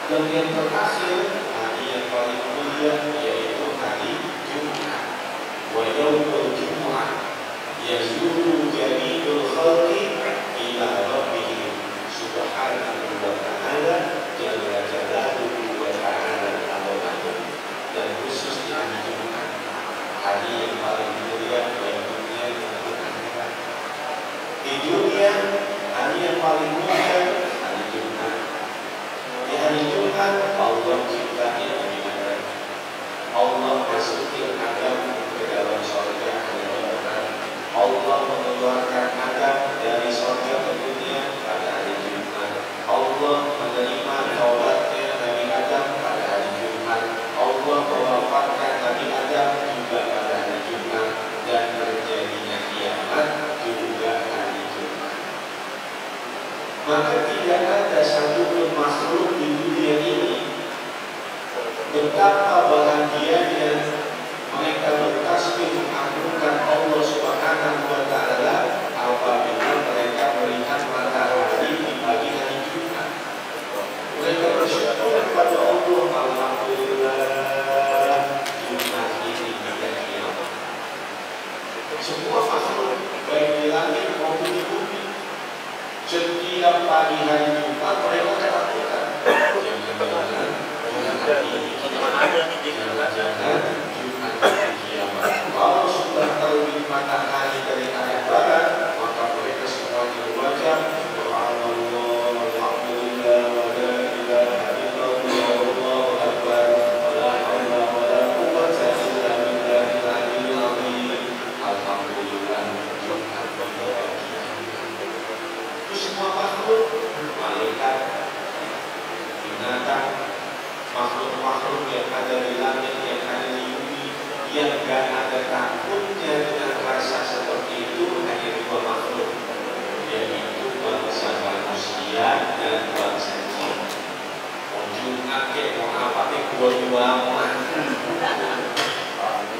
Dan yang terakhir, hari yang paling mulia yaitu hari Jumat. Wa yaumul Jumu'ah yazuru jami'ul khalqi ila rabbihim subhanahu wa ta'ala jalla jalaluhu wa ta'ala al-azim. Dan khusus di hari Jumat, hari yang paling mulia bagi dunia dan akhirat. Di dunia, hari yang paling mulia hari Jumat. Di hari Jumat Allah ciptain Nabi Adam. Allah masukin Adam ke dalam surga. Allah mengeluarkan Adam dari surga ke dunia pada hari Jumat. Allah menerima taubatnya Nabi Adam pada hari Jumat. Allah mewafatkan Nabi Adam juga pada hari Jumat. Dan terjadinya kiamat juga hari Jumat. Maka tidak ada satupun makhluk di dunia ini betapa bahagianya mereka bertasbih mengagungkan Allah Subhanahu wa ta'ala apabila mereka melihat matahari di pagi hari Jumat. Mereka bersyukur kepada Allah, alhamdulillah Jumat ini tidak kiamat. Semua makhluk baik di langit maupun di bumi setiap pagi hari Jumat mereka ketakutan. Jangan-jangan kalau sudah terbit matahari dari arah barat, maka mereka semuanya membaca subhanallah walhamdulillah wa la ilaha illallah wallahu akbar wa la haula wa la quwwata illa billahil aliyyil azim. Alhamdulillah Jumat membahagiakan. Itu semua makhluk, malaikat, binatang, makhluk-makhluk yang ada di langit, yang ada di bumi, yang gak ada takutnya dengan rasa seperti itu hanya dua makhluk, yaitu bangsa manusia dan bangsa jin. Ujung akhir mau apa nih dua-dua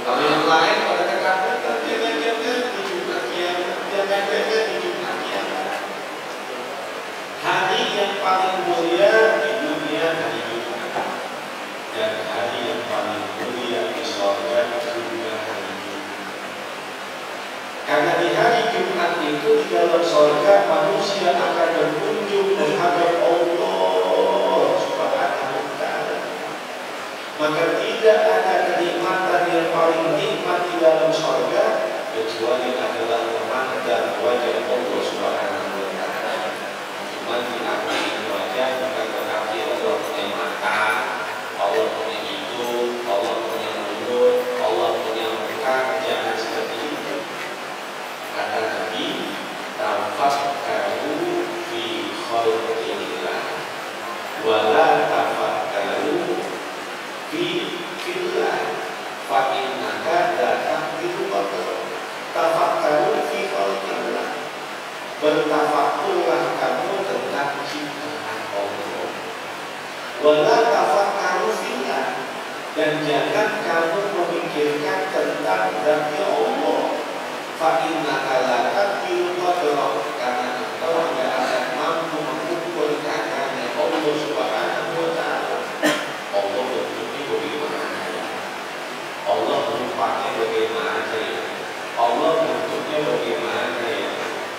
kalau yang lain pada ketakutan jangan-jangan di Jumat kiamat, jangan-jangan di Jumat kiamat. Hari yang paling mulia di dunia hari Jumat, dan hari yang paling mulia di surga juga hari Jumat. Karena di hari Jumat itu di dalam surga manusia akan berkunjung menghadap Allah Subhanahu wa ta'ala. Maka tidak ada kenikmatan yang paling nikmat di dalam surga kecuali adalah memandang wajah Allah Subhanahu wa ta'ala. Cuma diakui wajah bukan berarti Allah punya mata, Allah punya hidung, Allah punya mulut, Allah punya muka. Jangan seperti itu. Kata Nabi, tafakkaru fi khalqillah wa la tafakkaru fi fillah fa innaka la tahdiru batal. Tafakkaru fi khalqillah, bertafakkurlah kamu tentang ciptaan Allah. Wa la tafakkaru fillah, dan jangan kamu memikirkan tentang zat Allah. Fa innaka la tahdiru batal, karena engkau tidak akan mampu mengukur keadaannya Allah Subhanahu wa ta'ala. Allah bentuknya bagaimana ya? Allah rupanya bagaimana ya? Allah bentuknya bagaimana ya?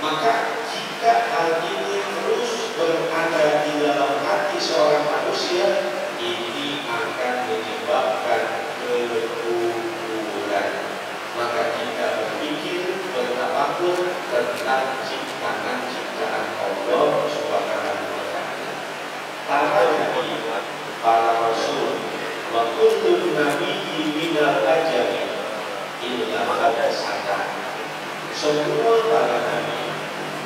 Maka jika hal ini terus berada di dalam hati seorang manusia, ini akan menyebabkan kekufuran. Maka kita berpikir, bertafakkur tentang ciptaan Allah Subhanahu wa ta'ala. Para nabi, para rasul, wa kullu nabiyyin minal ajami illa hadasata. Semua para nabi,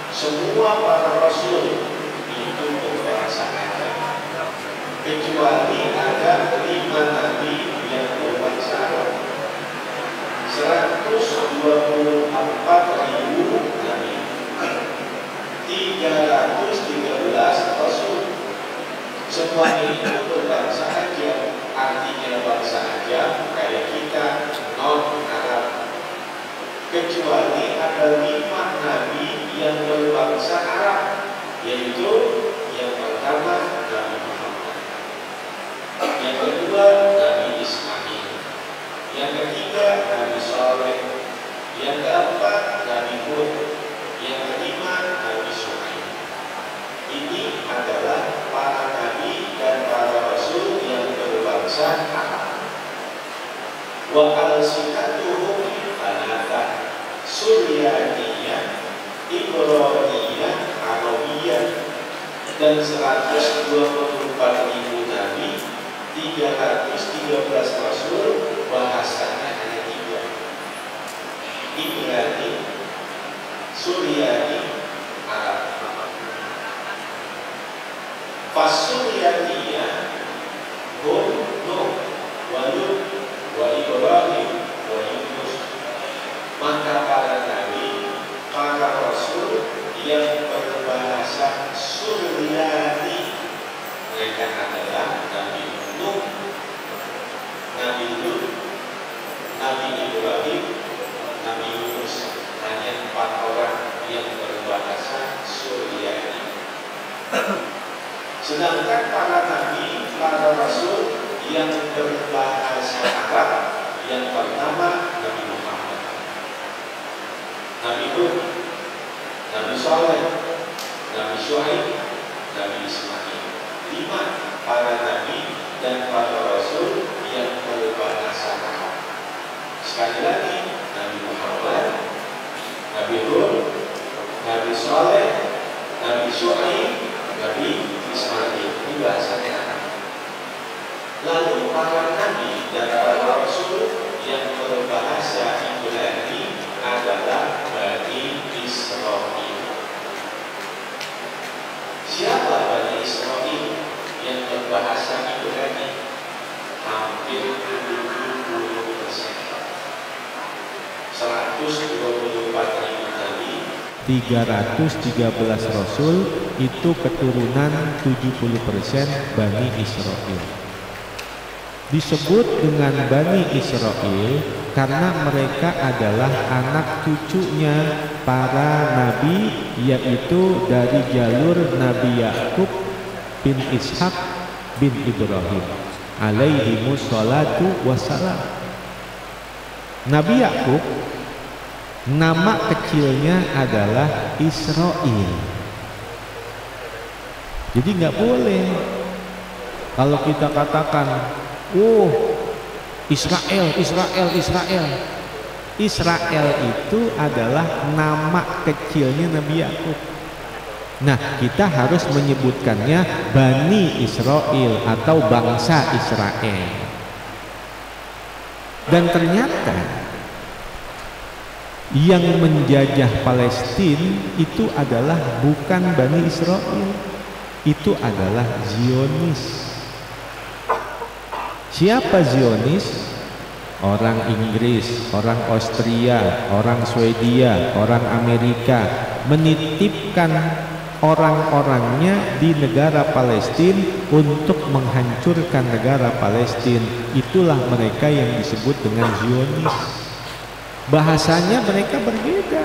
semua para rasul itu berbahasa Arab, kecuali ada 5 nabi yang berbahasa Arab. 124.000 nabi, 313 rasul. Semuanya itu berbahasa aja, artinya bahasa aja kayak kita non Arab. Kecuali ada 5 nabi yang berbahasa Arab, yaitu yang pertama Nabi Muhammad, wa al-sinatuhum thalatha Suryaniyah, Ibrahimiyah, Arabiyah, dan 124.000 nabi, 313 rasul, bahasanya hanya 3. Ibrani, Suryani, Arab. Fasuryaniyah hum Nuh wa Lut wa Ibrahim wa Yunus. Maka para nabi, para rasul yang berbahasa Suryani, mereka adalah Nabi Nuh, Nabi Lut, Nabi Ibrahim, Nabi Yunus. Hanya 4 orang yang berbahasa Suryani. Sedangkan para nabi, para rasul yang berbahasa Arab, yang pertama Nabi Muhammad, Nabi Hud, Nabi Saleh, Nabi Syuaib, Nabi Ismail. 5 para nabi dan para rasul yang berbahasa Arab. Sekali lagi, Nabi Muhammad, Nabi Hud, Nabi Saleh, Nabi Syuaib, Nabi Ismail. Ini bahasanya Arab. Lalu para nabi dan para rasul yang berbahasa Ibrani adalah Bani Israil. Siapa Bani Israil yang berbahasa Ibrani? Hampir 70%. 124.000 nabi, 313 rasul, itu keturunan 70% Bani Israil. Disebut dengan Bani Israil karena mereka adalah anak cucunya para nabi, yaitu dari jalur Nabi Yakub bin Ishak bin Ibrahim alaihimus salatu wassalam. Nabi Yakub nama kecilnya adalah Israil. Jadi nggak boleh kalau kita katakan, oh Israel, Israel, Israel. Israel itu adalah nama kecilnya Nabi Yakub. Nah, kita harus menyebutkannya Bani Israel atau bangsa Israel. Dan ternyata yang menjajah Palestina itu adalah bukan Bani Israel, itu adalah Zionis. Siapa Zionis? Orang Inggris, orang Austria, orang Swedia, orang Amerika menitipkan orang-orangnya di negara Palestina untuk menghancurkan negara Palestina. Itulah mereka yang disebut dengan Zionis. Bahasanya mereka berbeda,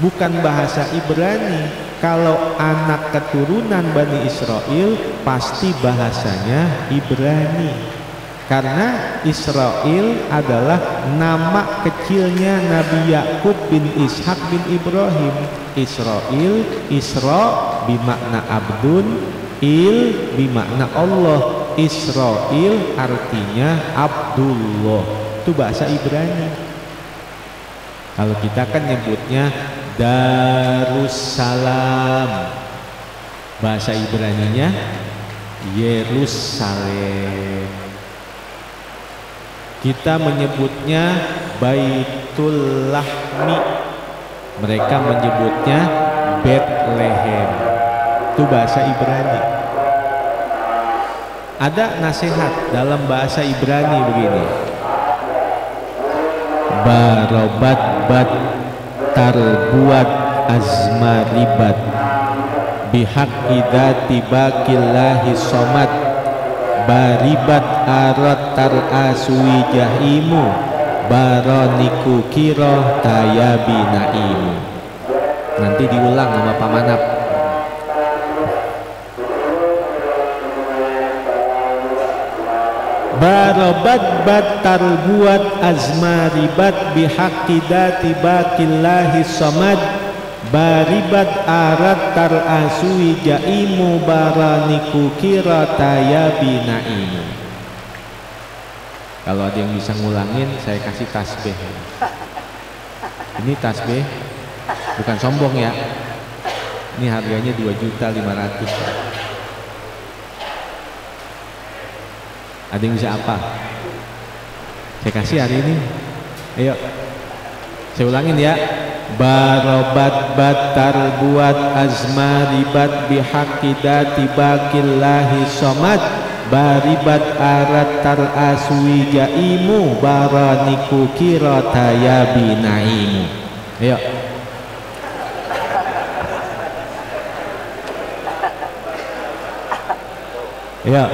bukan bahasa Ibrani. Kalau anak keturunan Bani Israel pasti bahasanya Ibrani. Karena Israel adalah nama kecilnya Nabi Yakub bin Ishak bin Ibrahim. Israel, Isra bimakna abdun, il bimakna Allah. Israel artinya Abdullah. Itu bahasa Ibrani. Kalau kita kan nyebutnya Darussalam, bahasa Ibraninya Yerusalem. Kita menyebutnya Baitul Lahmi, mereka menyebutnya Bethlehem. Itu bahasa Ibrani. Ada nasihat dalam bahasa Ibrani begini: Barobat bat tarbuat azmaribat bihak idati bakillahi somad baribat arat tar asui jahimu baroniku kiro tayabi naimu. Nanti diulang sama Pak Manap. Barobat batar buat azmaribat bihakidati bakillahi samad baribat arat tar asui jaimu baraniku kira tayabi naimu. Kalau ada yang bisa ngulangin, saya kasih tasbih. Ini tasbih bukan sombong ya. Ini harganya 2.500.000. Ada yang bisa apa? Saya kasih hari ini. Ayo, saya ulangin ya. Barobat batar buat azmaribat bihaqidati bakillahi somad baribat arat tar aswi jaimu baraniku kirotaya binaimu. Ayo. Ayo,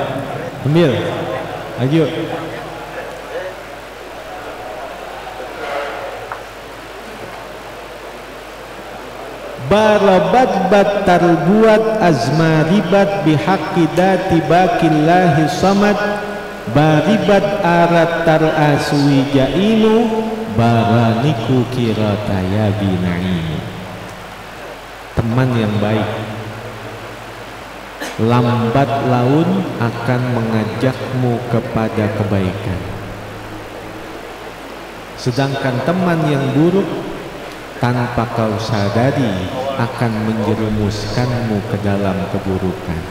ambil. Ayo. Barabat batar buat azmaribat bihaqidati bakillahi samad baribat arat tar aswi jaimu baraniku kirataya binaimu. Teman yang baik lambat laun akan mengajakmu kepada kebaikan, sedangkan teman yang buruk tanpa kau sadari akan menjerumuskanmu ke dalam keburukan.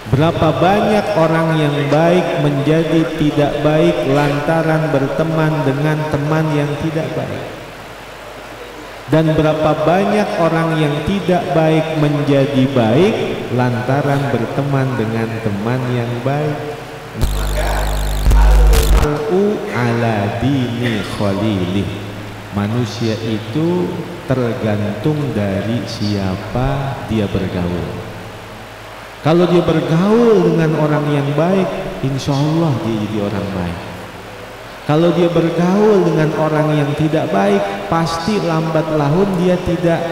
Berapa banyak orang yang baik menjadi tidak baik lantaran berteman dengan teman yang tidak baik, dan berapa banyak orang yang tidak baik menjadi baik lantaran berteman dengan teman yang baik. Al-u ala dini khalilih. Manusia itu tergantung dari siapa dia bergaul. Kalau dia bergaul dengan orang yang baik, insya Allah dia jadi orang baik. Kalau dia bergaul dengan orang yang tidak baik, pasti lambat laun dia tidak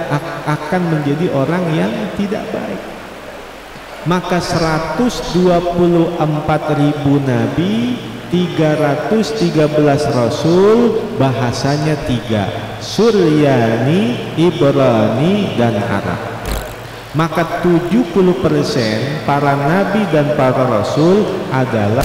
akan menjadi orang yang tidak baik. Maka 124.000 nabi, 313 rasul, bahasanya 3, Suryani, Ibrani, dan Arab. Maka 70% para nabi dan para rasul adalah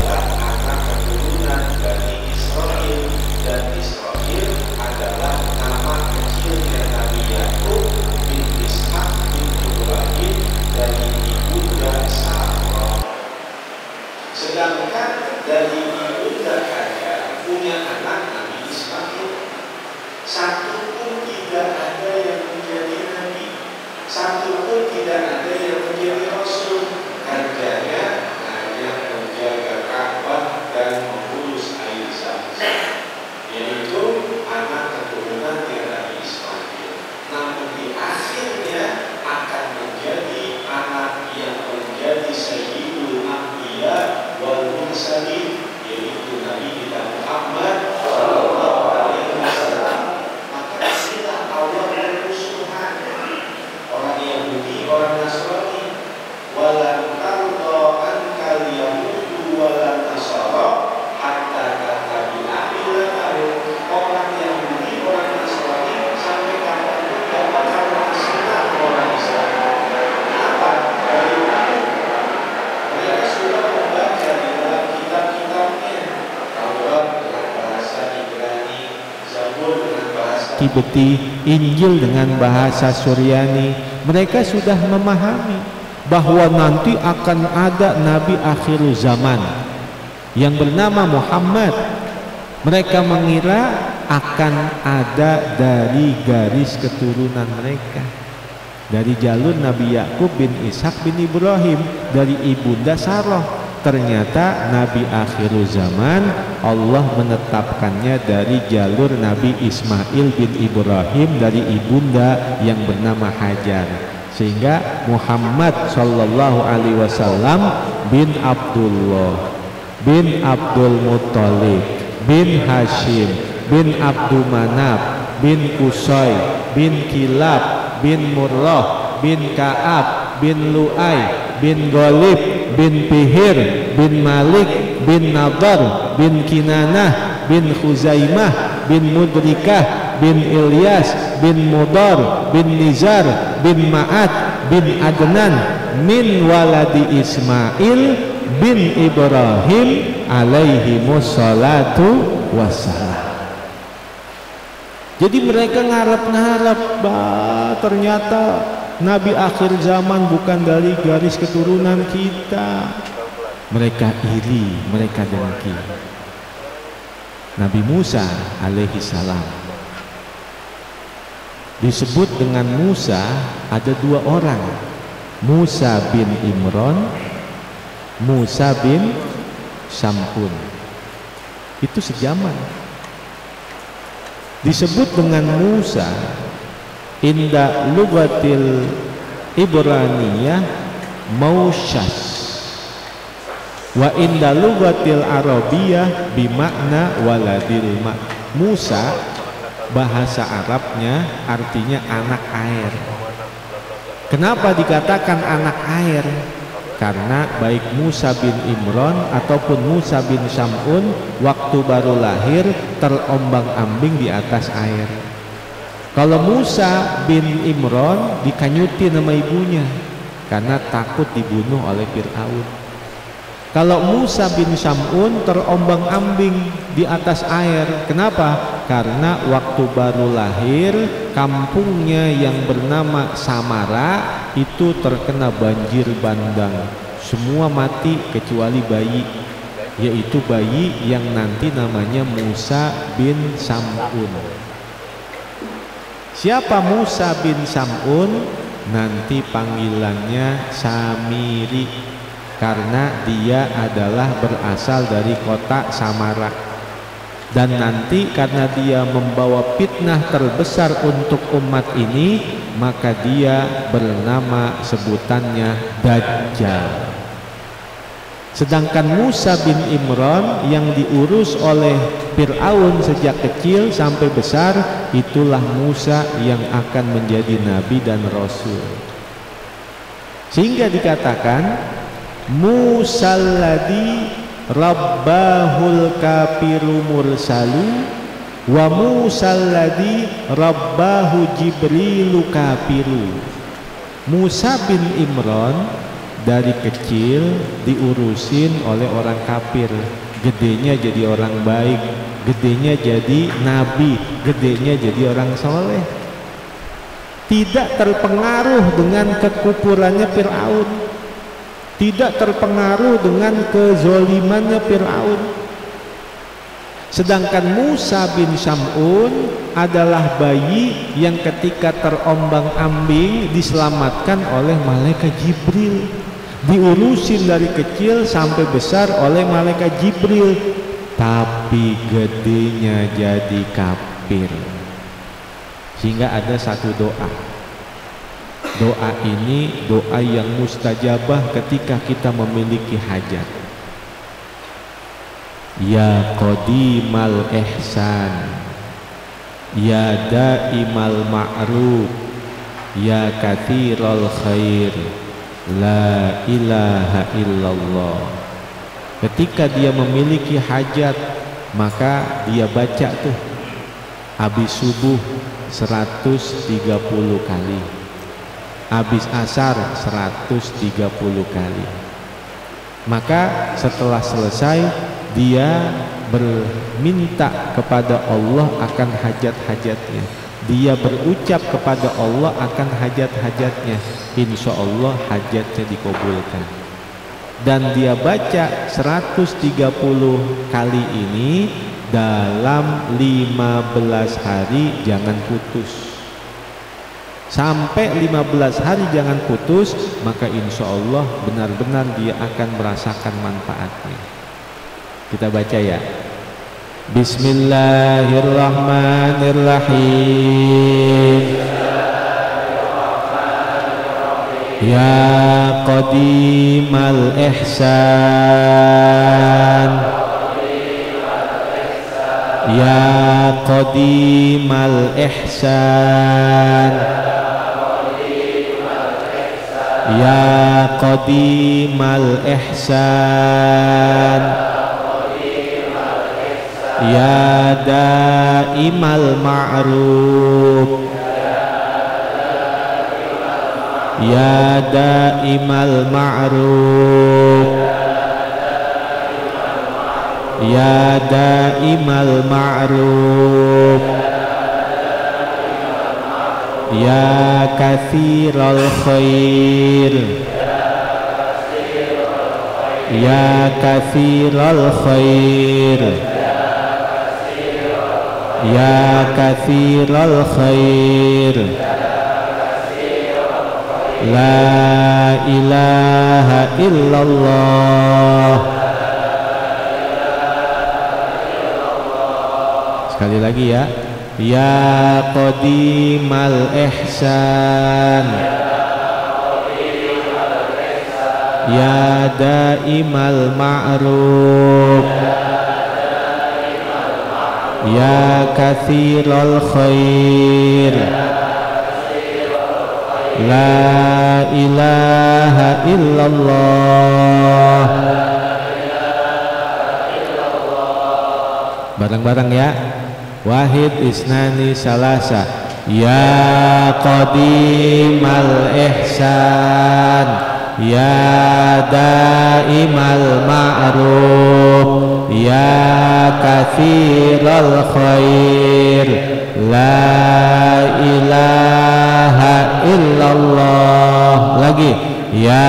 Kibeti, Injil dengan bahasa Suryani. Mereka sudah memahami bahwa nanti akan ada nabi akhir zaman yang bernama Muhammad. Mereka mengira akan ada dari garis keturunan mereka, dari jalur Nabi Yakub bin Ishak bin Ibrahim, dari ibunda Sarah. Ternyata Nabi akhir zaman Allah menetapkannya dari jalur Nabi Ismail bin Ibrahim, dari ibunda yang bernama Hajar. Sehingga Muhammad sallallahu alaihi wasallam bin Abdullah bin Abdul Muttalib bin Hashim bin Abdul Manaf bin Qusay bin Kilab bin Murrah bin Ka'ab bin Lu'ay bin Ghalib bin Fihir bin Malik bin Nadar bin Kinanah bin Khuzaimah bin Mudrikah bin Ilyas bin Mudar bin Nizar bin Ma'ad bin Adnan min waladi Ismail bin Ibrahim alaihimus salatu wassalam. Jadi mereka ngarep-ngarep, ternyata Nabi akhir zaman bukan dari garis keturunan kita. Mereka iri, mereka dengki. Nabi Musa alaihi salam disebut dengan Musa, ada dua orang, Musa bin Imran, Musa bin Sam'un. Itu sejaman. Disebut dengan Musa inda lugatil Ibraniyah Mausyas, wa inda lugatil Arabiyah bimakna waladil ma. Musa bahasa Arabnya artinya anak air. Kenapa dikatakan anak air? Karena baik Musa bin Imran ataupun Musa bin Sam'un waktu baru lahir terombang-ambing di atas air. Kalau Musa bin Imran dikanyuti nama ibunya karena takut dibunuh oleh Fir'aun. Kalau Musa bin Sam'un terombang-ambing di atas air. Kenapa? Karena waktu baru lahir kampungnya yang bernama Samara itu terkena banjir bandang. Semua mati kecuali bayi, yaitu bayi yang nanti namanya Musa bin Sam'un. Siapa Musa bin Sam'un? Nanti panggilannya Samiri, karena dia adalah berasal dari kota Samara. Dan nanti karena dia membawa fitnah terbesar untuk umat ini, maka dia bernama sebutannya Dajjal. Sedangkan Musa bin Imran yang diurus oleh Fir'aun sejak kecil sampai besar, itulah Musa yang akan menjadi nabi dan rasul. Sehingga dikatakan Musa alladzi rabbahul kafiru mursalu wa Musa alladzi rabbahu jibrilu kafiru. Musa bin Imran dari kecil diurusin oleh orang kafir, gedenya jadi orang baik, gedenya jadi nabi, gedenya jadi orang soleh. Tidak terpengaruh dengan kekufurannya Fir'aun, tidak terpengaruh dengan kezolimannya Fir'aun. Sedangkan Musa bin Sam'un adalah bayi yang ketika terombang-ambing diselamatkan oleh malaikat Jibril, diurusin dari kecil sampai besar oleh malaikat Jibril, tapi gedenya jadi kafir. Sehingga ada satu doa. Doa ini doa yang mustajabah ketika kita memiliki hajat. Ya qadimal ihsan, ya daimal ma'ruf, ya katsiral khair, la ilaha illallah. Ketika dia memiliki hajat, maka dia baca tuh habis subuh 130 kali, habis asar 130 kali. Maka setelah selesai dia berminta kepada Allah akan hajat-hajatnya, dia berucap kepada Allah akan hajat-hajatnya, insya Allah hajatnya dikabulkan. Dan dia baca 130 kali ini dalam 15 hari, jangan putus. Sampai 15 hari jangan putus, maka insya Allah benar-benar dia akan merasakan manfaatnya. Kita baca ya. Bismillahirrahmanirrahim. Ya qadimal ihsan, ya qadimal ihsan, ya qadimal ihsan, ya daimal ma'ruf, ya daimal ma'ruf, Ya daimal ma'ruf, ya kathiral khair, ya kathiral khair, ya kathiral khair, la ilaha illallah. Sekali lagi ya. Ya qadimal ihsan, ya daimal ma'ruf, ya kathiral khair, la ilaha illallah. Bareng-bareng ya. Wahid isnani salasa. Ya qadimal ihsan, ya daimal ma'ruf, ya kathiral khair, la ilaha illallah. Lagi. Ya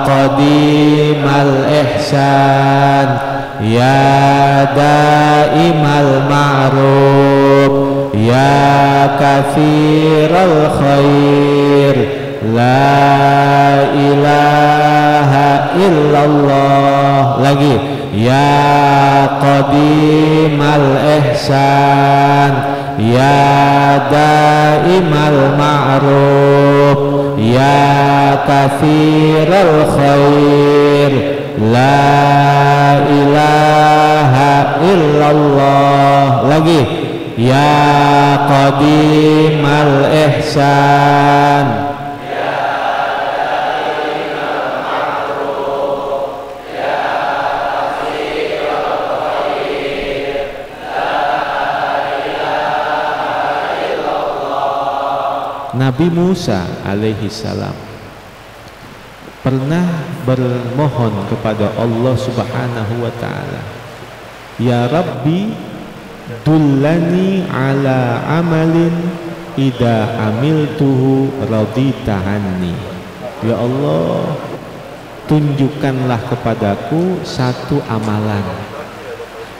qadimal ihsan, ya daimal ma'ruf, ya kathiral khair, la ilaha illallah. Lagi. Ya qadimal ihsan, ya daimal ma'ruf, ya kathiral khair, la ilaha illallah. Lagi. Ya qadimal ihsan, ya daimal ma'ruf, ya kathiral khair, la ilaha illallah. Nabi Musa alaihi salam pernah bermohon kepada Allah Subhanahu wa taala, ya Rabbi dullani ala amalin idza amiltuhu radita anni. Ya Allah, tunjukkanlah kepadaku satu amalan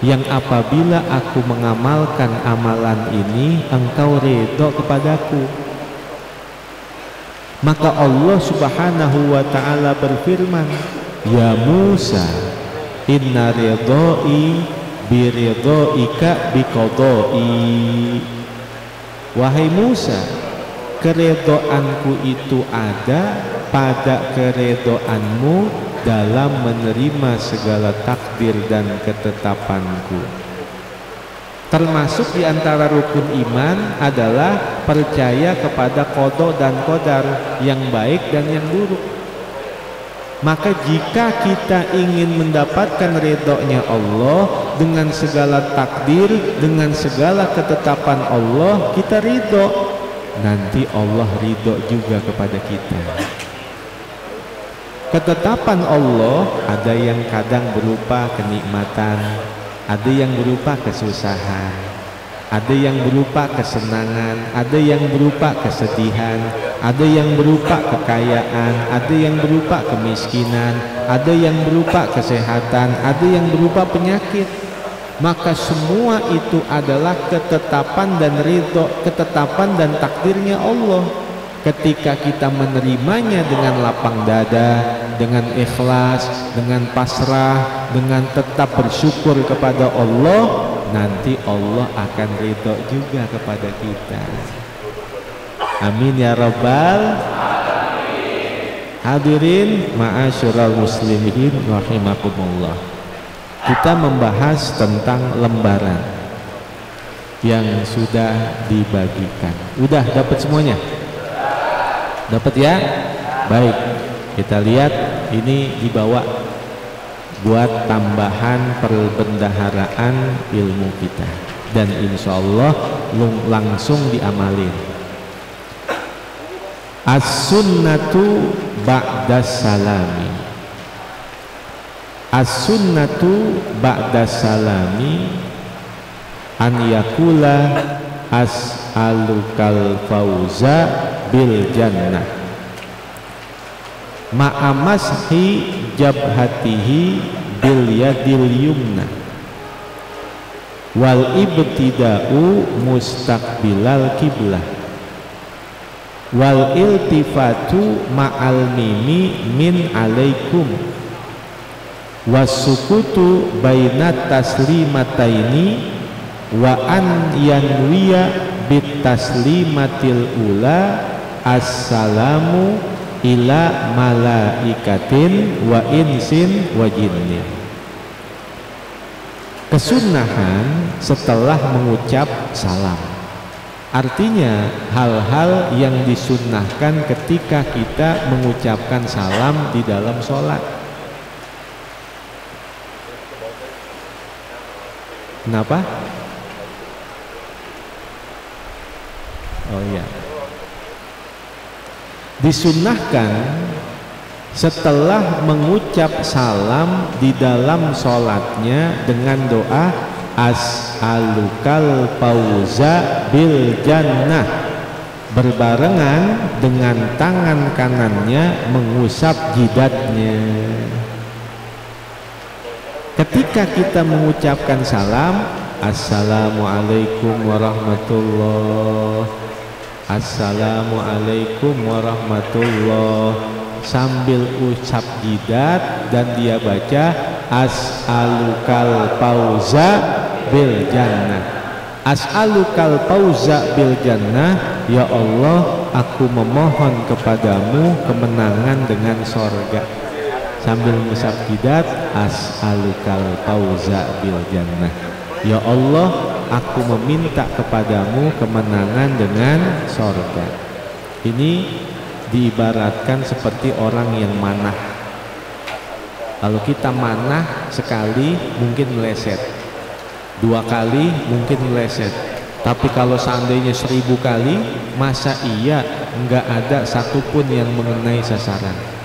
yang apabila aku mengamalkan amalan ini engkau ridho kepadaku. Maka Allah Subhanahu wa ta'ala berfirman, ya Musa inna ridhoi biridhoika biqadai. Wahai Musa, keredoanku itu ada pada keredoanmu dalam menerima segala takdir dan ketetapanku. Termasuk di antara rukun iman adalah percaya kepada qada dan qadar, yang baik dan yang buruk. Maka jika kita ingin mendapatkan ridhonya Allah dengan segala takdir, dengan segala ketetapan Allah, kita ridho, nanti Allah ridho juga kepada kita. Ketetapan Allah ada yang kadang berupa kenikmatan, ada yang berupa kesusahan, ada yang berupa kesenangan, ada yang berupa kesedihan, ada yang berupa kekayaan, ada yang berupa kemiskinan, ada yang berupa kesehatan, ada yang berupa penyakit. Maka semua itu adalah ketetapan dan ridho, ketetapan dan takdirnya Allah. Ketika kita menerimanya dengan lapang dada, dengan ikhlas, dengan pasrah, dengan tetap bersyukur kepada Allah, nanti Allah akan ridho juga kepada kita. Amin ya rabbal alamin. Hadirin ma'asyiral muslimin rahimakumullah. Kita membahas tentang lembaran yang sudah dibagikan. Udah dapat semuanya? Dapat ya? Baik, kita lihat ini dibawa buat tambahan perbendaharaan ilmu kita, dan insya Allah langsung diamalin. As-sunnatu ba'das salami. as-sunnatu ba'da salami an yakula as'alukal fauza bil jannah ma'amashi jabhatihi bil yadil yumna wal ibtida'u mustaqbilal kiblah wal iltifatu ma'al mimi min alaikum wasukutu bainat taslimataini wa an yanwiya bit taslimatil ula assalamu ila malaikatin wa insin wa jinnin. Kesunahan setelah mengucap salam, artinya hal-hal yang disunnahkan ketika kita mengucapkan salam di dalam sholat. Kenapa? Oh iya, disunnahkan setelah mengucap salam di dalam sholatnya dengan doa as'alukal fauza bil jannah, berbarengan dengan tangan kanannya mengusap jidatnya. Ketika kita mengucapkan salam, assalamualaikum warahmatullahi, assalamualaikum warahmatullahi, sambil ucap jidat dan dia baca as'alukal fauza bil jannah. As'alukal fauza bil jannah, ya Allah, aku memohon kepadamu kemenangan dengan sorga. Sambil mengusap jidat, as'alukal fauza bil jannah, ya Allah, aku meminta kepadamu kemenangan dengan sorga. Ini diibaratkan seperti orang yang manah. Kalau kita manah sekali mungkin meleset, 2 kali mungkin meleset, tapi kalau seandainya 1000 kali, masa iya nggak ada satupun yang mengenai sasaran.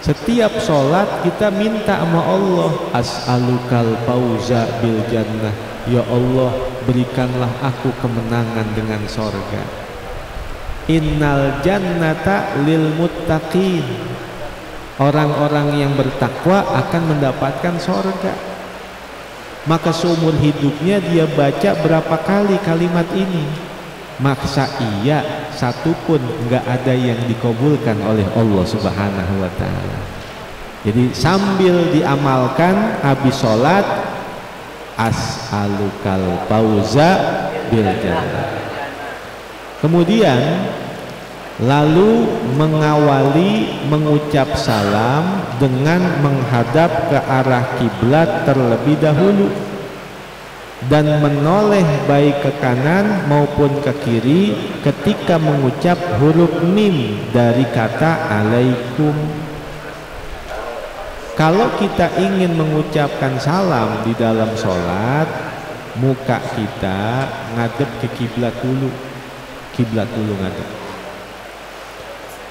Setiap sholat kita minta sama Allah, as'alukal fauza bil jannah, ya Allah, berikanlah aku kemenangan dengan sorga. Innal jannata lil muttaqin, orang-orang yang bertakwa akan mendapatkan sorga. Maka seumur hidupnya dia baca berapa kali kalimat ini, maksa iya satupun nggak ada yang dikabulkan oleh Allah Subhanahu wa ta'ala. Jadi sambil diamalkan habis sholat, as'alukal fauza bil jannah. Kemudian lalu mengawali mengucap salam dengan menghadap ke arah kiblat terlebih dahulu dan menoleh baik ke kanan maupun ke kiri ketika mengucap huruf mim dari kata alaikum. Kalau kita ingin mengucapkan salam di dalam sholat, muka kita ngadep ke kiblat dulu, ngadep.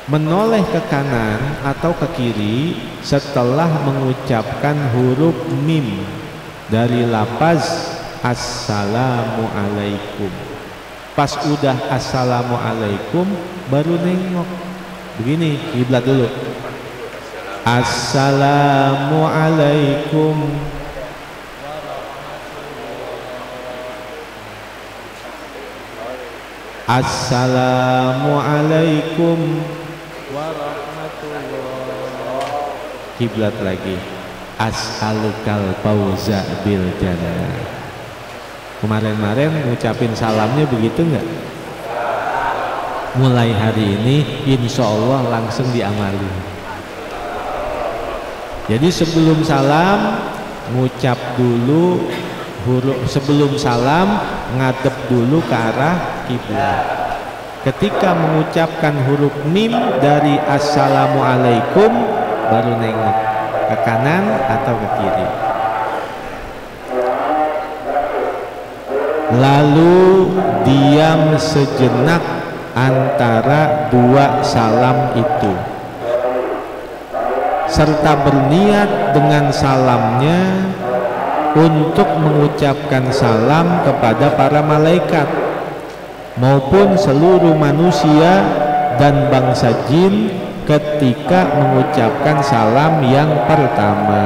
Menoleh ke kanan atau ke kiri setelah mengucapkan huruf mim dari lafaz assalamualaikum. Pas udah assalamualaikum baru nengok begini, kiblat dulu, assalamualaikum, assalamualaikum warahmatullahi. Kiblat lagi, as'alukal fauza bil jannah. Kemarin-kemarin ngucapin salamnya begitu enggak? Mulai hari ini insya Allah langsung diamali. Jadi sebelum salam ngucap dulu huruf, sebelum salam ngadep dulu ke arah kiblat. Ketika mengucapkan huruf mim dari assalamualaikum baru nengok ke kanan atau ke kiri. Lalu diam sejenak antara dua salam itu serta berniat dengan salamnya untuk mengucapkan salam kepada para malaikat maupun seluruh manusia dan bangsa jin ketika mengucapkan salam yang pertama.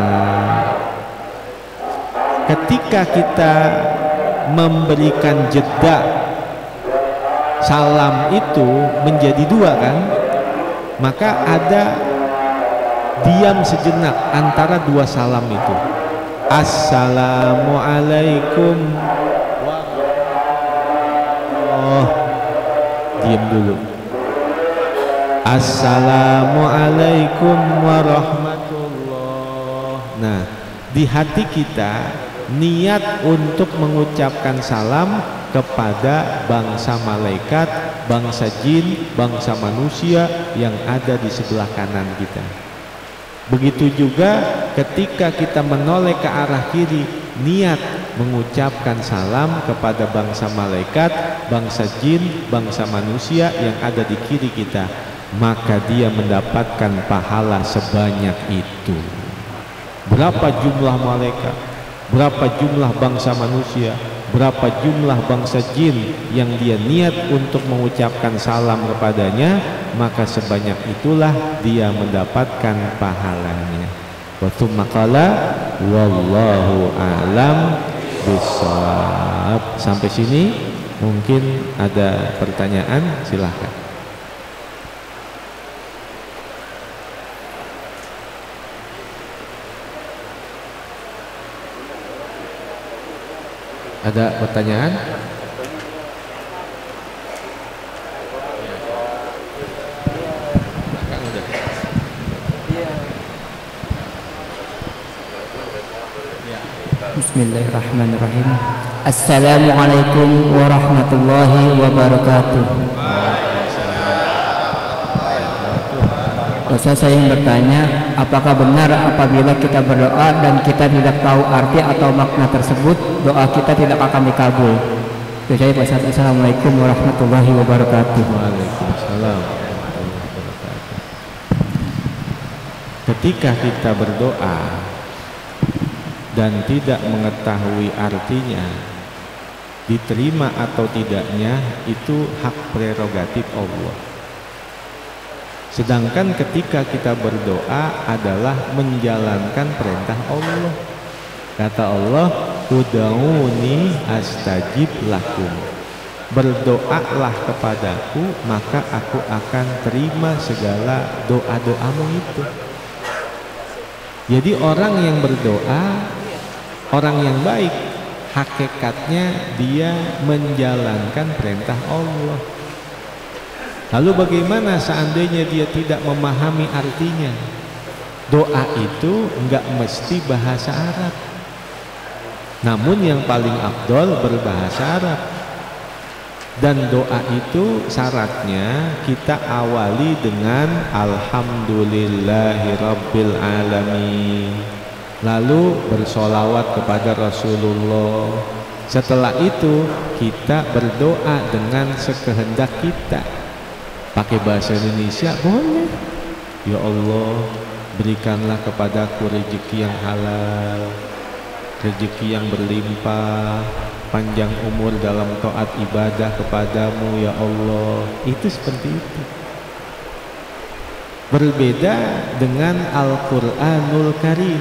Ketika kita memberikan jeda, salam itu menjadi dua kan, maka ada diam sejenak antara dua salam itu. Assalamualaikum. Oh, diam dulu. Assalamualaikum warahmatullah. Nah, di hati kita niat untuk mengucapkan salam kepada bangsa malaikat, bangsa jin, bangsa manusia yang ada di sebelah kanan kita. Begitu juga ketika kita menoleh ke arah kiri, niat mengucapkan salam kepada bangsa malaikat, bangsa jin, bangsa manusia yang ada di kiri kita, maka dia mendapatkan pahala sebanyak itu. Berapa jumlah malaikat, berapa jumlah bangsa manusia, berapa jumlah bangsa jin yang dia niat untuk mengucapkan salam kepadanya, maka sebanyak itulah dia mendapatkan pahalanya. Wa tsumma qala wallahu a'lam bishawab. Sampai sini mungkin ada pertanyaan, silahkan. Ada pertanyaan? Bismillahirrahmanirrahim. Assalamualaikum warahmatullahi wabarakatuh. Ustaz, saya ingin bertanya, apakah benar apabila kita berdoa dan kita tidak tahu arti atau makna tersebut, doa kita tidak akan dikabul? Itu saya, Pak Ustaz. Assalamualaikum warahmatullahi wabarakatuh. Waalaikumsalam. Ketika kita berdoa dan tidak mengetahui artinya, diterima atau tidaknya itu hak prerogatif Allah. Sedangkan ketika kita berdoa adalah menjalankan perintah Allah. Kata Allah, ud'uuni astajib lakum. Berdoalah kepadaku, maka aku akan terima segala doa-doamu itu. Jadi orang yang berdoa, orang yang baik, hakikatnya dia menjalankan perintah Allah. Lalu bagaimana seandainya dia tidak memahami artinya? Doa itu enggak mesti bahasa Arab, namun yang paling afdol berbahasa Arab. Dan doa itu syaratnya kita awali dengan Alhamdulillahirabbil alamin, lalu bersolawat kepada Rasulullah. Setelah itu kita berdoa dengan sekehendak kita. Pakai bahasa Indonesia boleh. Ya Allah, berikanlah kepadaku rezeki yang halal, rezeki yang berlimpah, panjang umur dalam taat ibadah kepadamu ya Allah. Itu seperti itu. Berbeda dengan Al-Quranul Karim.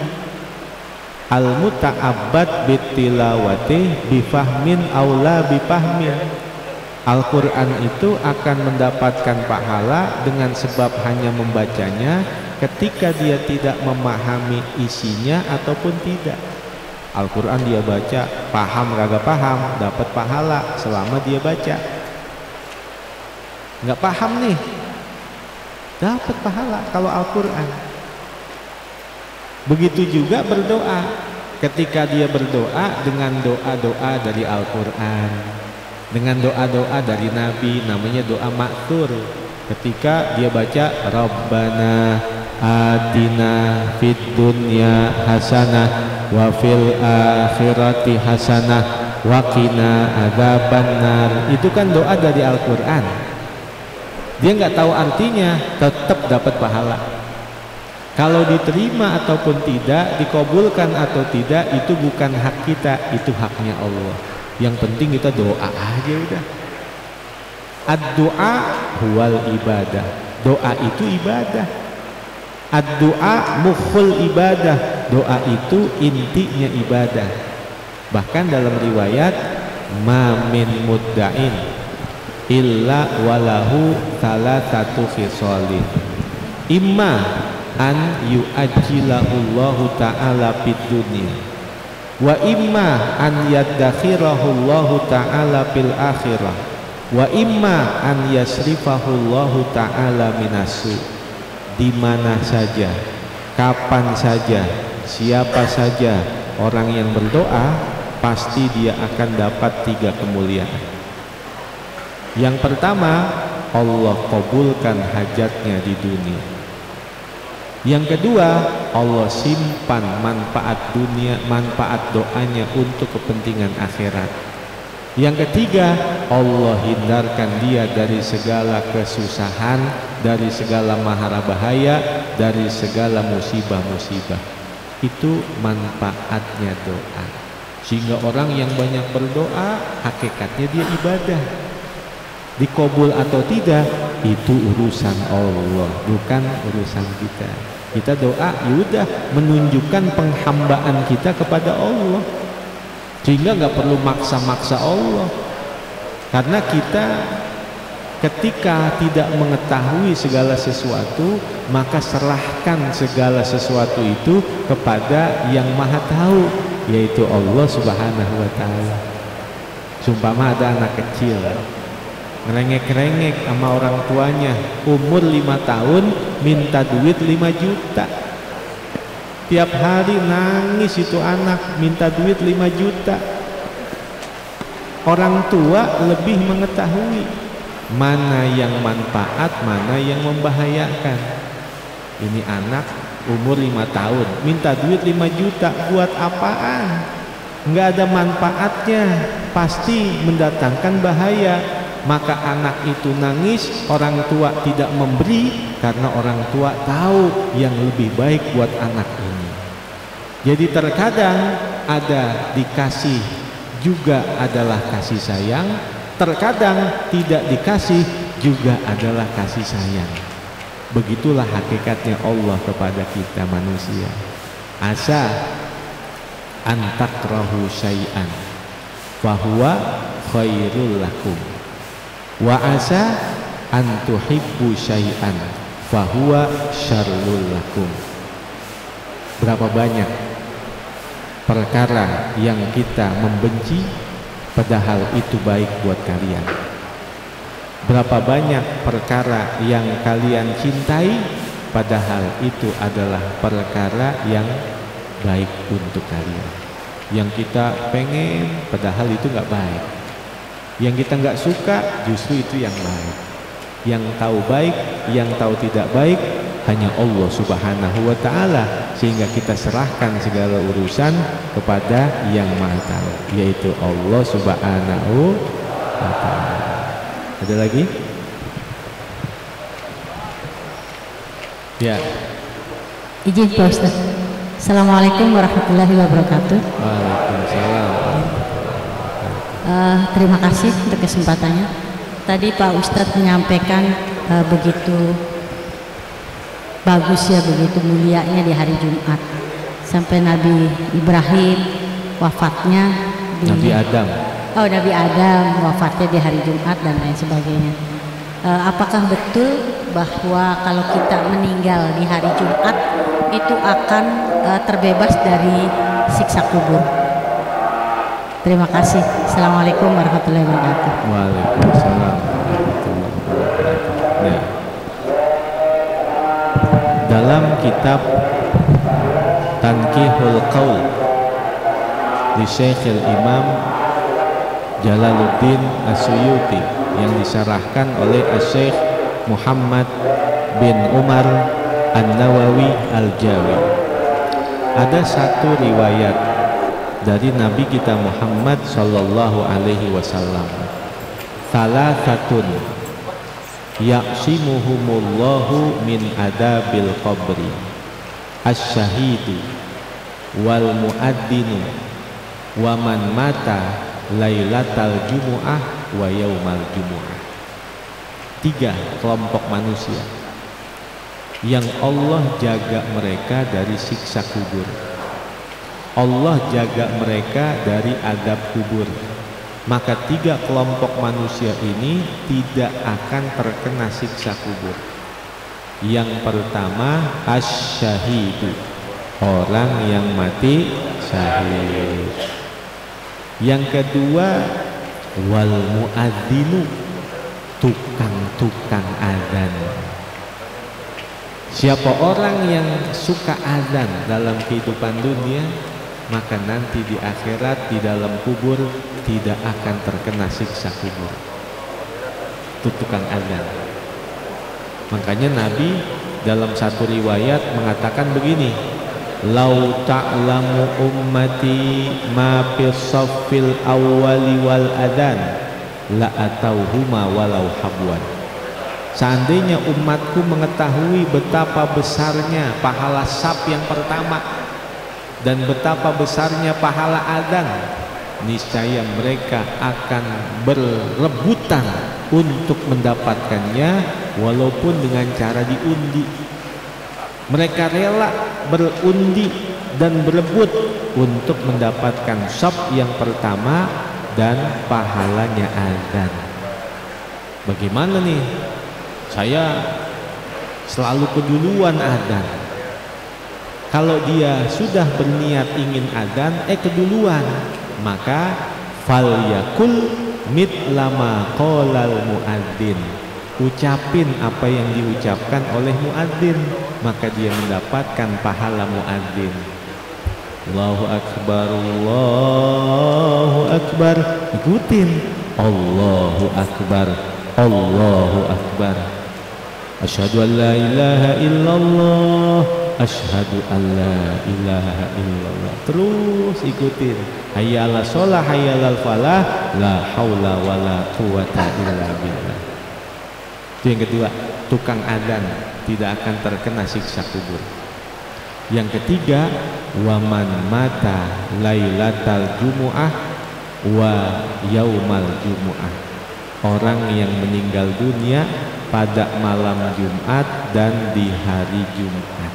Al-muta'abbad bitilawati bifahmin aula bifahmin. Al-Quran itu akan mendapatkan pahala dengan sebab hanya membacanya ketika dia tidak memahami isinya ataupun tidak. Al-Quran dia baca, paham kagak paham, dapat pahala selama dia baca. Nggak paham nih, dapat pahala kalau Al-Quran. Begitu juga berdoa, ketika dia berdoa dengan doa-doa dari Al-Quran, dengan doa-doa dari Nabi, namanya doa ma'thur. Ketika dia baca Rabbana atina fid dunya hasanah wa fil akhirati hasanah wa qina adzabannar, itu kan doa dari Al-Quran. Dia nggak tahu artinya, tetap dapat pahala. Kalau diterima ataupun tidak, dikabulkan atau tidak, itu bukan hak kita, itu haknya Allah. Yang penting kita doa aja udah. Ad-doa huwal ibadah. Doa itu ibadah. Ad-doa mukhul ibadah. Doa itu intinya ibadah. Bahkan dalam riwayat, ma min mudda'in illa walahu salatatu khisalin. Imma an yu'ajjilahullahu ta'ala fid dunya wa imma an yaddakhirahullahu ta'ala fil akhirah wa imma an yasrifahullahu ta'ala minasu. Di mana saja, kapan saja, siapa saja orang yang berdoa, pasti dia akan dapat 3 kemuliaan. Yang pertama, Allah kabulkan hajatnya di dunia. Yang kedua, Allah simpan manfaat dunia, manfaat doanya untuk kepentingan akhirat. Yang ketiga, Allah hindarkan dia dari segala kesusahan, dari segala mahara bahaya, dari segala musibah-musibah. Itu manfaatnya doa. Sehingga orang yang banyak berdoa, hakikatnya dia ibadah. Dikabul atau tidak, itu urusan Allah, bukan urusan kita. Kita doa, yaudah, menunjukkan penghambaan kita kepada Allah, sehingga nggak perlu maksa-maksa Allah. Karena kita ketika tidak mengetahui segala sesuatu, maka serahkan segala sesuatu itu kepada yang maha tahu, yaitu Allah Subhanahu wa ta'ala. Sumpama ada anak kecil ngerengek-rengek sama orang tuanya, umur 5 tahun minta duit 5 juta. Tiap hari nangis itu anak, minta duit 5 juta. Orang tua lebih mengetahui mana yang manfaat, mana yang membahayakan. Ini anak umur 5 tahun minta duit 5 juta, buat apaan? Nggak ada manfaatnya, pasti mendatangkan bahaya. Maka anak itu nangis, orang tua tidak memberi, karena orang tua tahu yang lebih baik buat anak ini. Jadi terkadang ada dikasih juga adalah kasih sayang, terkadang tidak dikasih juga adalah kasih sayang. Begitulah hakikatnya Allah kepada kita manusia. Asa antakrahu syai'an fahuwa khairul lakum wa asa antuhibbu syai'an fahuwa syarrul lakum. Berapa banyak perkara yang kita membenci padahal itu baik buat kalian. Berapa banyak perkara yang kalian cintai padahal itu adalah perkara yang baik untuk kalian. Yang kita pengen padahal itu nggak baik. Yang kita nggak suka justru itu yang baik. Yang tahu baik, yang tahu tidak baik hanya Allah Subhanahu wa ta'ala, sehingga kita serahkan segala urusan kepada yang Maha Tahu, yaitu Allah Subhanahu wa ta'ala. Ada lagi? Ya. Izin Pak Ustaz. Assalamualaikum warahmatullahi wabarakatuh. Waalaikumsalam. Terima kasih untuk kesempatannya. Tadi Pak Ustadz menyampaikan begitu bagus ya, begitu mulianya di hari Jumat, sampai Nabi Ibrahim wafatnya di Nabi Adam. Oh, Nabi Adam wafatnya di hari Jumat dan lain sebagainya. Apakah betul bahwa kalau kita meninggal di hari Jumat itu akan terbebas dari siksa kubur? Terima kasih. Assalamualaikum warahmatullahi wabarakatuh. Waalaikumsalam warahmatullahi wabarakatuh. Ya. Dalam kitab Tanqihul Qaul di Syekhul Imam Jalaluddin As-Suyuti yang disyarahkan oleh Syekh Muhammad bin Umar An-Nawawi Al-Jawi, ada satu riwayat dari Nabi kita Muhammad sallallahu alaihi wasallam, salasatun ya'simuhumullahu min adabil qabri asyahidu wal muadzinu wa man mata lailatal jumu'ah wa yaumal jumu'ah. 3 kelompok manusia yang Allah jaga mereka dari siksa kubur. Allah jaga mereka dari adab kubur. Maka 3 kelompok manusia ini tidak akan terkena siksa kubur. Yang pertama asy-syahidu, orang yang mati syahid. Yang kedua wal muadzinu, tukang-tukang azan. Siapa orang yang suka azan dalam kehidupan dunia, maka nanti di akhirat di dalam kubur tidak akan terkena siksa kubur. Itu tukang azan. Makanya Nabi dalam satu riwayat mengatakan begini, lau ta'lamu ummati ma fis saffil awwali wal adzan la atauhuma walau habwan. Seandainya umatku mengetahui betapa besarnya pahala saf yang pertama dan betapa besarnya pahala adzan, niscaya mereka akan berebutan untuk mendapatkannya walaupun dengan cara diundi. Mereka rela berundi dan berebut untuk mendapatkan saf yang pertama dan pahalanya adzan. Bagaimana nih? Saya selalu keduluan adzan. Kalau dia sudah berniat ingin adzan, keduluan, maka falyakul mitlama qalal muadzin. Ucapin apa yang diucapkan oleh muadzin, maka dia mendapatkan pahala muadzin. Allahu akbar, Allahu akbar. Ikutin Allahu akbar, Allahu akbar. Asyhadu an la ilaha illallah, asyhadu an la ilaha illallah. Terus ikutin. Hayya 'alas shalah, hayya 'alal falah, la haula wala quwata illa billah. Itu yang kedua, tukang adzan tidak akan terkena siksa kubur. Yang ketiga, waman mata lailatal jumu'ah wa yaumal jumu'ah. Orang yang meninggal dunia pada malam Jumat dan di hari Jumat.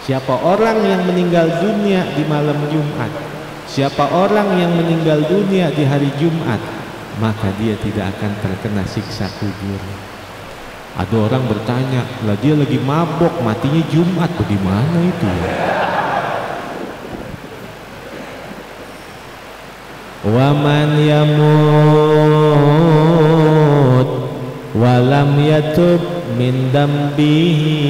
Siapa orang yang meninggal dunia di malam Jumat, siapa orang yang meninggal dunia di hari Jumat, maka dia tidak akan terkena siksa kubur. Ada orang bertanya, lah dia lagi mabok, matinya Jumat, bagaimana itu? Waman yamut walam yatub min dambihi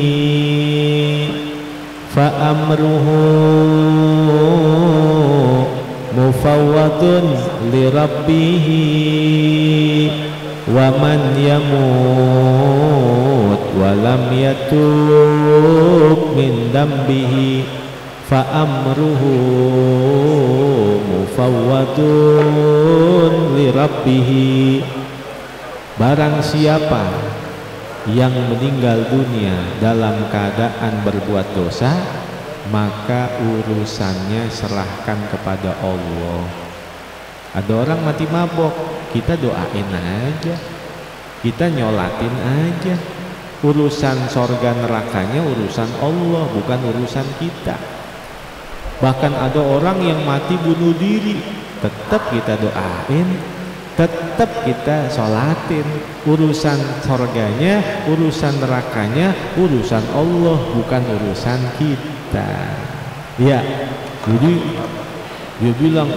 fa amruhu mufawwadun li rabbihi wa man yamut wa lam yatub min dambihi fa amruhu mufawwadun li rabbihi. Barang siapa yang meninggal dunia dalam keadaan berbuat dosa, maka urusannya serahkan kepada Allah. Ada orang mati mabok, kita doain aja, kita nyolatin aja. Urusan sorga nerakanya urusan Allah, bukan urusan kita. Bahkan ada orang yang mati bunuh diri, tetap kita doain, tetap kita sholatin. Urusan sorganya, urusan nerakanya urusan Allah, bukan urusan kita. Ya, jadi dia bilang,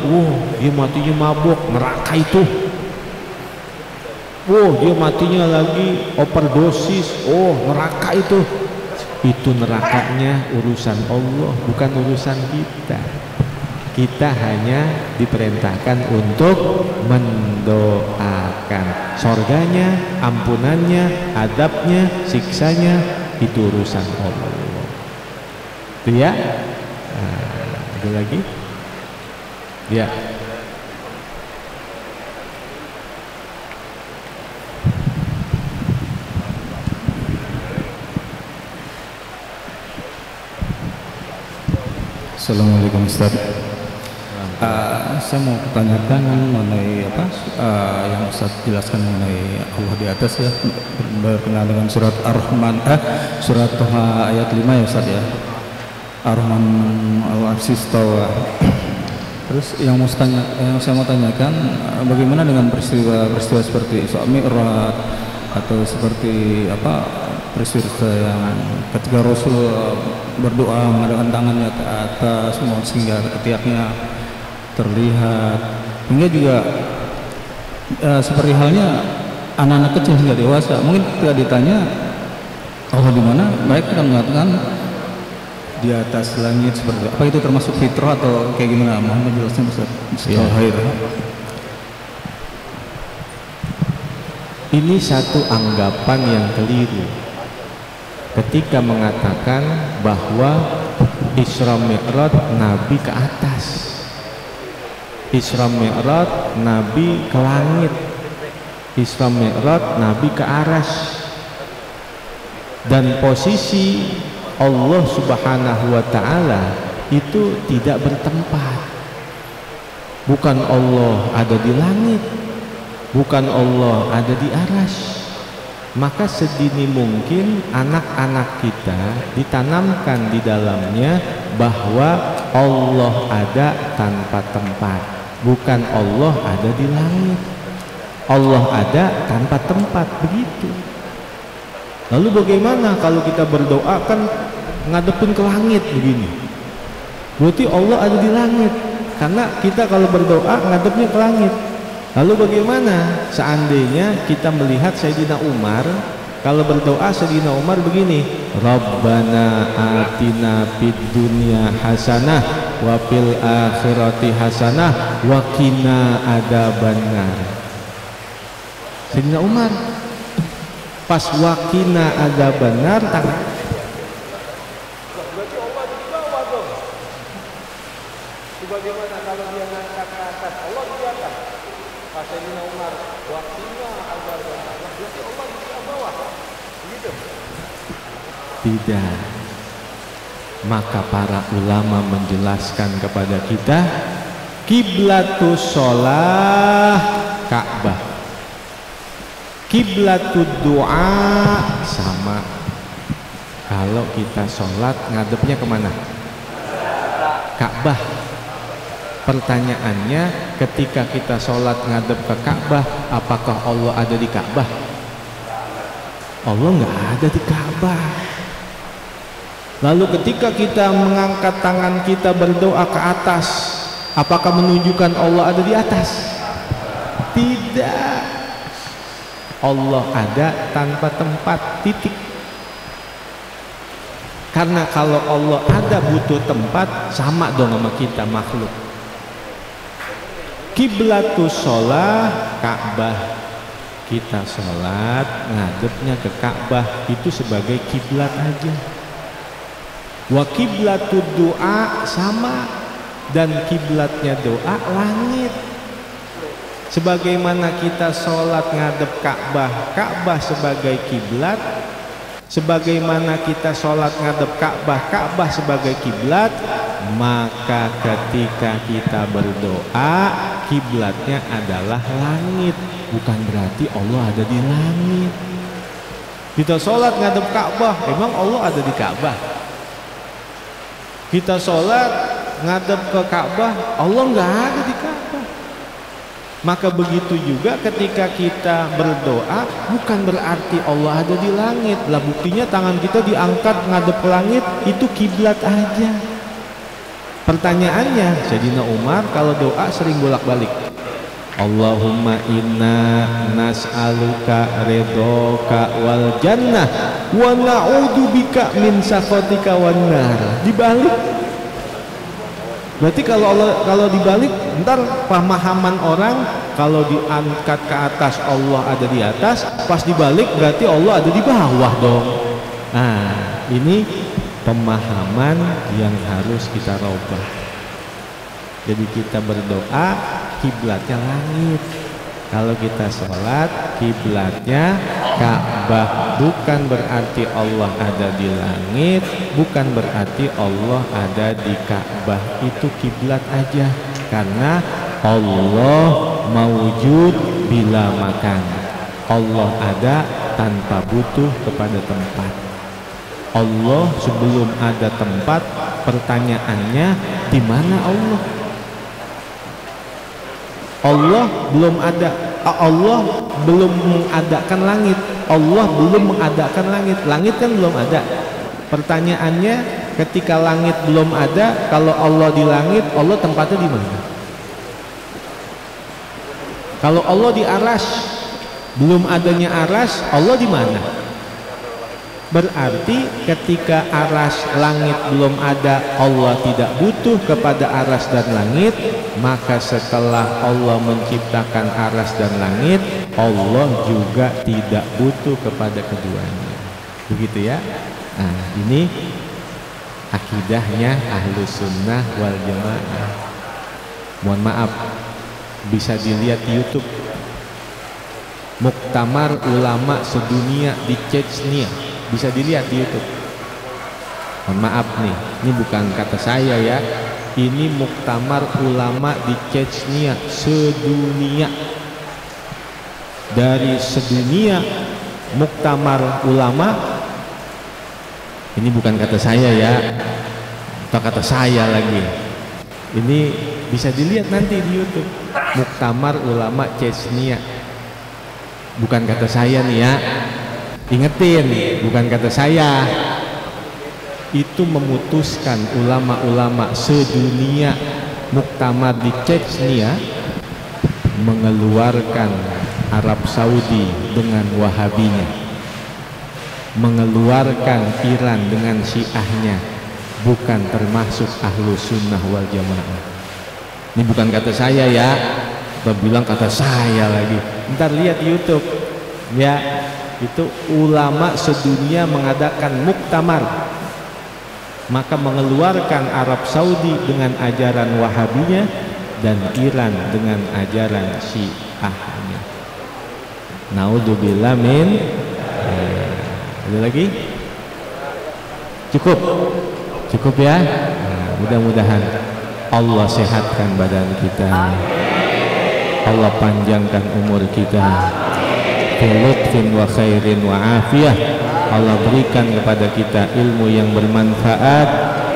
dia matinya mabok, neraka itu. Dia matinya lagi overdosis, neraka itu. Itu nerakanya urusan Allah, bukan urusan kita. Kita hanya diperintahkan untuk mendoakan. Sorganya, ampunannya, adabnya, siksanya, itu urusan Allah. Itu ya. Ada lagi? Ya. Assalamualaikum Ustaz. Saya mau tanyakan mengenai yang Ustaz jelaskan mengenai Allah di atas ya, berkenaan dengan surat Ar-Rahman, surat Toha ayat 5 ya Ustaz ya. Ar-Rahman al-Arsy istawa. Terus yang saya mau tanyakan, bagaimana dengan peristiwa seperti Isra Mi'raj atau seperti peristiwa yang ketika Rasul berdoa mengadakan tangannya ke atas sehingga ketiaknya terlihat, hingga juga seperti halnya anak-anak kecil hingga dewasa, mungkin ketika ditanya Allah di mana, mereka akan mengatakan di atas langit. Seperti apa itu termasuk fitrah atau kayak gimana? Mohon menjelaskan Ustaz. Ini satu anggapan yang keliru ketika mengatakan bahwa Isra Mi'raj Nabi ke atas, Isra Mi'raj Nabi ke langit, Isra Mi'raj Nabi ke aras, dan posisi Allah Subhanahu wa Ta'ala itu tidak bertempat. Bukan Allah ada di langit, bukan Allah ada di aras. Maka sedini mungkin anak-anak kita ditanamkan di dalamnya bahwa Allah ada tanpa tempat, bukan Allah ada di langit. Allah ada tanpa tempat, begitu. Lalu bagaimana kalau kita berdoa kan ngadepin ke langit begini? Berarti Allah ada di langit, karena kita kalau berdoa ngadepnya ke langit. Lalu bagaimana seandainya kita melihat Sayyidina Umar, kalau berdoa Sayyidina Umar begini, Rabbana atina fid dunya hasanah wa fil akhirati hasanah wa qina adzabannar. Sayyidina Umar pas wa qina adzabannar berarti Allah di bawah dong. Bagaimana kalau dia ngangkat ke atas, Allah di atas. Pas Sayyidina Umar waktunya agar berarti Allah di bawah, begitu? Tidak. Maka para ulama menjelaskan kepada kita, kiblatus sholah Ka'bah, kiblatud doa sama. Kalau kita sholat ngadepnya kemana? Ka'bah. Pertanyaannya, ketika kita sholat ngadep ke Ka'bah, apakah Allah ada di Ka'bah? Allah nggak ada di Ka'bah. Lalu ketika kita mengangkat tangan kita berdoa ke atas, apakah menunjukkan Allah ada di atas? Tidak. Allah ada tanpa tempat, titik. Karena kalau Allah ada butuh tempat, sama dong sama kita makhluk. Kiblatus sholah Ka'bah, kita sholat ngadepnya ke Ka'bah, itu sebagai kiblat aja. Wa kiblatud doa sama, dan kiblatnya doa langit. Sebagaimana kita sholat ngadep Ka'bah, Ka'bah sebagai kiblat, sebagaimana kita sholat ngadep Ka'bah, Ka'bah sebagai kiblat, maka ketika kita berdoa kiblatnya adalah langit, bukan berarti Allah ada di langit. Kita sholat ngadep Ka'bah, emang Allah ada di Ka'bah? Kita sholat ngadep ke Ka'bah, Allah nggak ada di Ka'bah. Maka begitu juga ketika kita berdoa, bukan berarti Allah ada di langit. Lah buktinya tangan kita diangkat ngadep ke langit, itu kiblat aja. Pertanyaannya, Sayyidina Umar kalau doa sering bolak-balik, Allahumma inna nas'aluka ridhoka wal jannah wa na'udzubika min sakhatika wan nar. Dibalik. Berarti kalau dibalik, ntar pemahaman orang kalau diangkat ke atas Allah ada di atas, pas dibalik berarti Allah ada di bawah dong. Nah, ini pemahaman yang harus kita rubah. Jadi kita berdoa kiblatnya langit, kalau kita sholat kiblatnya Ka'bah bukan berarti Allah ada di langit, bukan berarti Allah ada di Ka'bah. Itu kiblat aja, karena Allah mawujud bila makan. Allah ada tanpa butuh kepada tempat. Allah sebelum ada tempat, pertanyaannya di mana Allah? Allah belum ada. Allah belum mengadakan langit. Allah belum mengadakan langit. Langit kan belum ada. Pertanyaannya, ketika langit belum ada, kalau Allah di langit, Allah tempatnya di mana? Kalau Allah di aras, belum adanya aras, Allah di mana? Berarti ketika aras langit belum ada, Allah tidak butuh kepada aras dan langit. Maka setelah Allah menciptakan aras dan langit, Allah juga tidak butuh kepada keduanya. Begitu ya. Nah, ini akidahnya Ahlus Sunnah wal Jamaah. Mohon maaf, bisa dilihat di YouTube. Muktamar Ulama Sedunia di Chechnya, bisa dilihat di YouTube. Mohon maaf nih, ini bukan kata saya ya. Ini muktamar ulama di Chechnya sedunia. Dari sedunia muktamar ulama. Ini bukan kata saya ya, atau kata saya lagi. Ini bisa dilihat nanti di YouTube. Muktamar Ulama Chechnya. Bukan kata saya nih ya. Ingetin, bukan kata saya. Itu memutuskan ulama-ulama sedunia muktamar di Chechnya mengeluarkan Arab Saudi dengan Wahabinya, mengeluarkan Iran dengan Syiahnya, bukan termasuk Ahlus Sunnah wal Jamaah. Ini bukan kata saya ya, bilang kata saya lagi. Ntar lihat di YouTube ya, itu ulama sedunia mengadakan muktamar, maka mengeluarkan Arab Saudi dengan ajaran Wahabinya dan Iran dengan ajaran Syiahnya. Naudzubillah min. Ada lagi? Cukup ya. Nah, mudah-mudahan Allah sehatkan badan kita, Allah panjangkan umur kita, fi lutfin wa khairin wa afiyah. Allah berikan kepada kita ilmu yang bermanfaat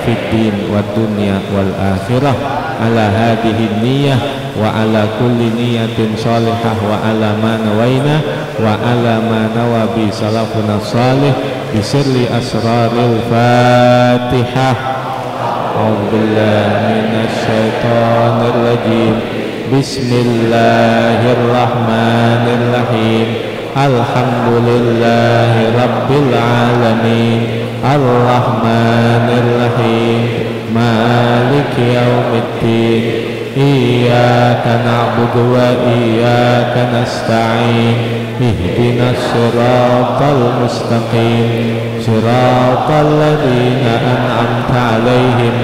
fid din wa dunya wal akhirah, ala hadhihi niyyah wa ala kulli niyatin shalihah wa ala ma nawaina wa ala ma nawabi salafuna salih bi sirri asraril Fatihah. A'udzubillahi minasyaitonir rajim. Bismillahirrahmanirrahim. Alhamdulillahi rabbil alamin. Ar-Rahmanir-Rahim. Maliki yaumiddin. Iyyaka na'budu wa iyyaka nasta'in. Ihdinas siratal mustaqim. Siratal ladzina an'amta 'alaihim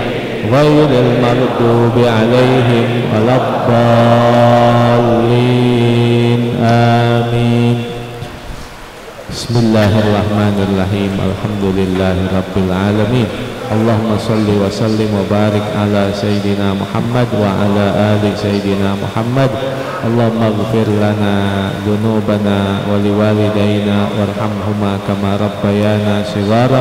ghairil maghdubi 'alaihim waladdallin. Amin. Bismillahirrahmanirrahim. Alhamdulillahi rabbil alamin. Allahumma salli wa sallim wa barik ala Sayyidina Muhammad wa ala ali Sayyidina Muhammad. Allahumma ighfir lana dhunubana wa liwalidayna warhamhuma kama rabbayana shighara.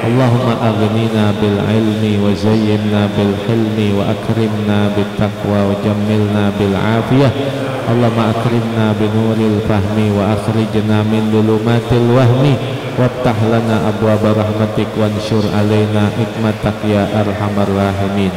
Allahumma aghnina bil ilmi wa zayyinna bil hilmi wa akrimna bit taqwa wa jammilna bil afiyah. Allahumma akrimna binuril fahmi wa akhrijna min dhulumatil wahmi waftah lana abwaaba rahmatik wansyur alaina hikmatak ya arhamar rahimin.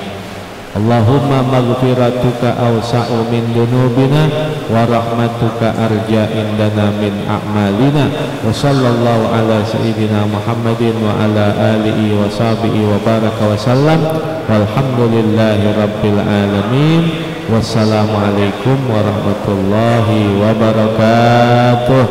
Allahumma maghfiratuka awsa'u min dunubina wa rahmatuka arja indana min a'malina. Wa sallallahu ala sayyidina Muhammadin wa ala alihi wa sahbihi wa baraka wa sallam. Walhamdulillahi rabbil alamin. Wassalamualaikum warahmatullahi wabarakatuh.